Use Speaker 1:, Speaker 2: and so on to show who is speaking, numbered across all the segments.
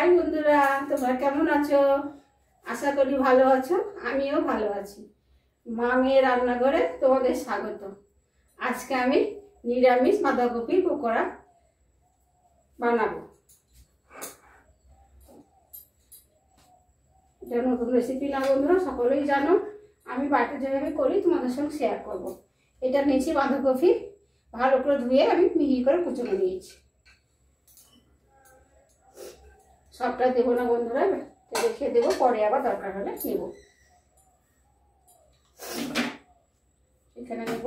Speaker 1: High বন্ধুরা, তোমরা কেমন আছো? আশা করি ভালো আছো। আমিও ভালো আছি। মা মেয়ে রান্নাঘরে তোমাদের স্বাগত। আজকে আমি নিরামিষ বাঁধাকপি পকোড়া বানাবো। এটা নতুন রেসিপি না বন্ধুরা, সকলেই জানো। আমি বাড়িতে যেভাবে করি তোমাদের সঙ্গে শেয়ার করব। এটা নিয়েছি বাঁধাকপি, ভালো করে ধুয়ে আমি মিহি করে কুচনো নিয়েছি। সবটা দেবো না বন্ধুরা, রেখে দেবো, পরে আবার দরকার হলে নেব। এখানে নেব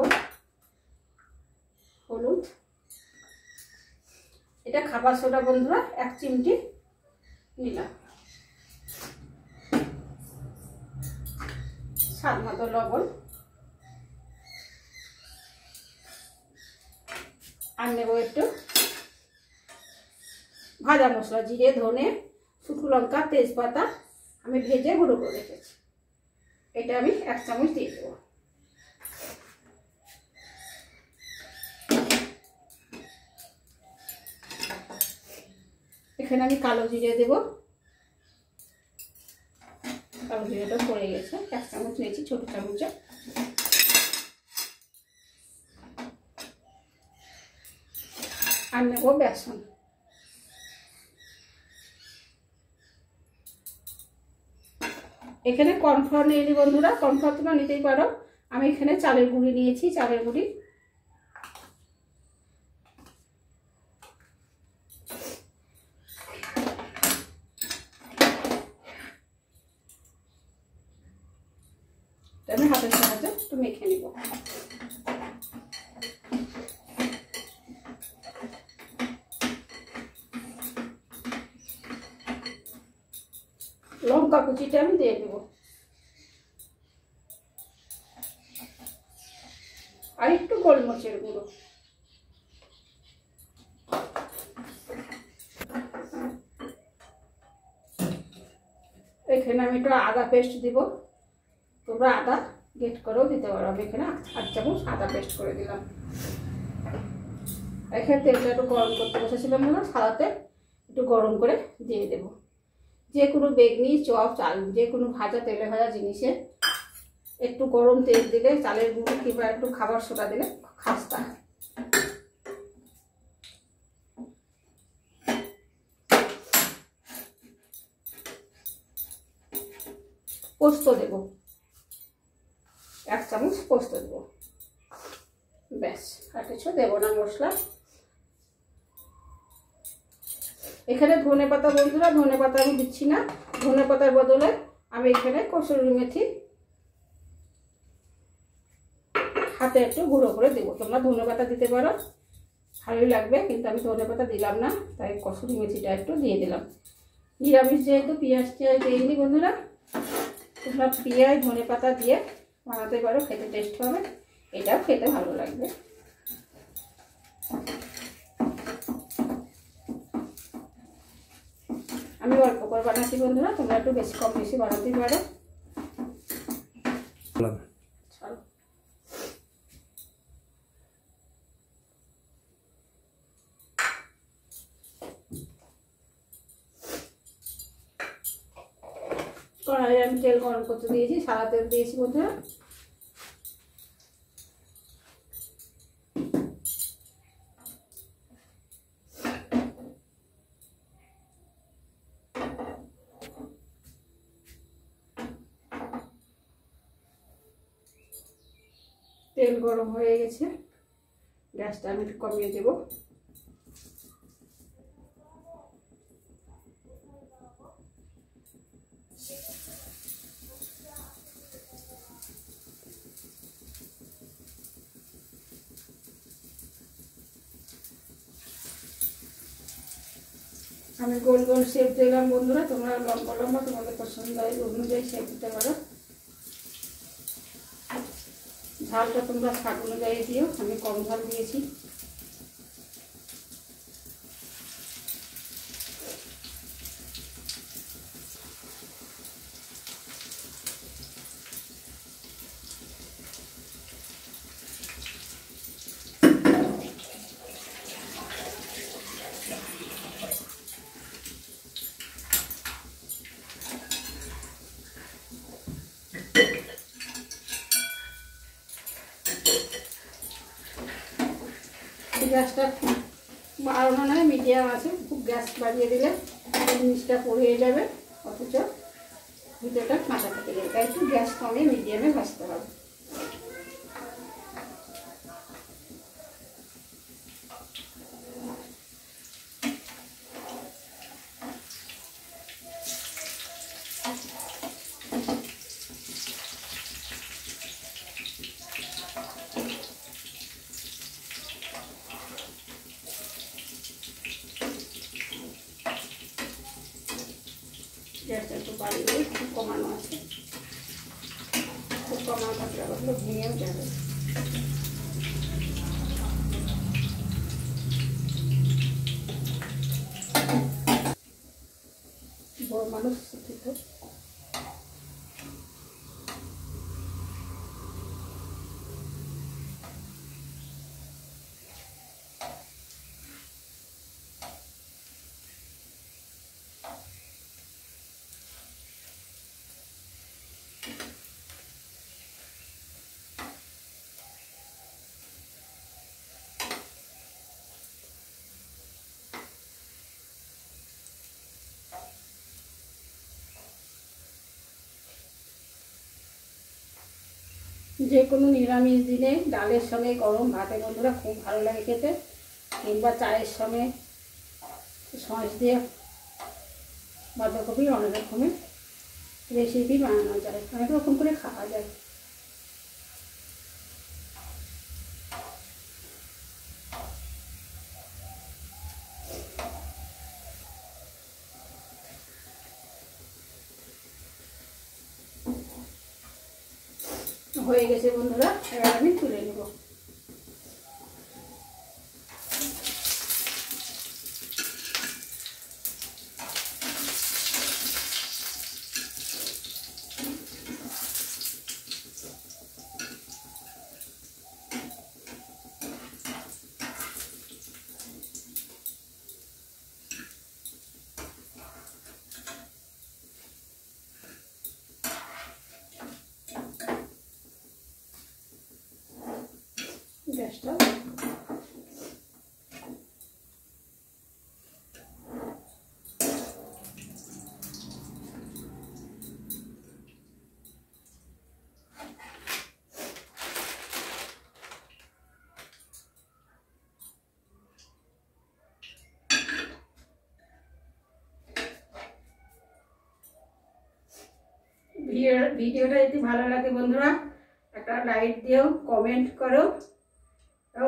Speaker 1: হলুদ, এটা খাবার সোডা বন্ধুরা 1 চিমটি নিলাম, স্বাদ মতো লবণ, আর নেব একটু ভাজা মশলা, জিরে, ধনে, শুকনো লঙ্কা, তেজপাতা আমি ভেজে গুঁড়ো করে রেখেছি। এটা আমি 1 চামচ দিয়ে দেবো। এখানে আমি কালো জিরে দেব। কালো জিরেটা পড়ে গেছে, 1 চামচ নিয়েছি ছোট চামচে। আর নেব বেসন। এখানে কর্নফ্লাওয়ার নিয়ে নিই বন্ধুরা, কর্নফ্লাওয়ার তোমরা নিতেই পারো। আমি এখানে চালের গুঁড়ি নিয়েছি, চালের গুঁড়ি। আমি হাতের সাহায্যে একটু মেখে নিব। লঙ্কা কুচিটা আমি দিয়ে দেব, আর একটু গোলমরিচের গুঁড়ো। এখানে আমি একটু আদা পেস্ট দিব। তোমরা আদা গ্রেট করেও দিতে পারো। আমি এখানে 8 চামচ আদা পেস্ট করে দিলাম। এখানে তেলটা একটু গরম করতে বসেছিলাম না, সাদাতে একটু গরম করে দিয়ে দেব। যে কোনো বেগনি, চপ, চাল, যে কোনো ভাজা তেলে ভাজা জিনিসে একটু গরম তেল দিলে, চালের গুঁড়ো কিংবা একটু খাবার সোডা দিলে খাস্তা হয়। পোস্ত দেব, 1 চামচ পোস্ত দেব। ব্যাস, আর কিছু দেবো না মশলা। এখানে ধনে পাতা বন্ধুরা, ধনে পাতা আমি দিচ্ছি না। ধনে পাতার বদলে আমি এখানে কসুরি মেথি হাতে একটু গুঁড়ো করে দেবো। তোমরা ধনে পাতা দিতে পারো, ভালোই লাগবে, কিন্তু আমি ধনে পাতা দিলাম না, তাই কসুরি মেথিটা একটু দিয়ে দিলাম। নিরামিষ যেহেতু পেঁয়াজ দিইনি বন্ধুরা, তোমরা পেঁয়াজ ধনে পাতা দিয়ে বানাতে পারো, খেতে টেস্ট হবে, এটাও খেতে ভালো লাগবে। আমি অল্প করে বানাচ্ছি বন্ধুরা, তোমরা একটু বেশি কম বেশি বানাতেই পারো। কড়াইয়ে আমি তেল গরম করতে দিয়েছি, সাদা তেল দিয়েছি বন্ধুরা। তেল গরম হয়ে গেছে, গ্যাসটা আমি একটু কমিয়ে দেব। আমি গোল গোল শেপ দিলাম বন্ধুরা, তোমরা লম্বা লম্বা তোমাদের পছন্দ অনুযায়ী শেপ দিতে পারো। ঝালটা তোমরা স্বাদ অনুযায়ী দিও, আমি কম ঝাল দিয়েছি। গ্যাসটা বাড়ানো নয়, মিডিয়াম আছে। খুব গ্যাস বাড়িয়ে দিলে জিনিসটা পুড়িয়ে যাবে, অথচ ভিতরটা কাঁচা থেকে যাবে। তাই একটু গ্যাস কমিয়ে মিডিয়ামে ভাজতে হবে। গ্যাসটা একটু বাড়িয়ে দিয়ে একটু কমানো আছে, খুব কমানো থাকলে ওগুলো ভেঙেও যাবে। বড় মানুষ শিক্ষিত। যে কোনো নিরামিষ দিনে ডালের সঙ্গে গরম ভাতে বন্ধুরা খুব ভালো লাগে খেতে, কিংবা চায়ের সঙ্গে সস দিয়ে বাঁধাকপি অনেক রকমের রেসিপি বানানো যায়, অনেক রকম করে খাওয়া যায়। হয়ে গেছে বন্ধুরা, এবার আমি তুলে নেব। গ্যাসটা ভিডিওটা যদি ভালো লাগে বন্ধুরা একটা লাইক দিও, কমেন্ট করো,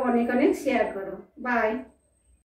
Speaker 1: অনেক অনেক শেয়ার করো। বাই।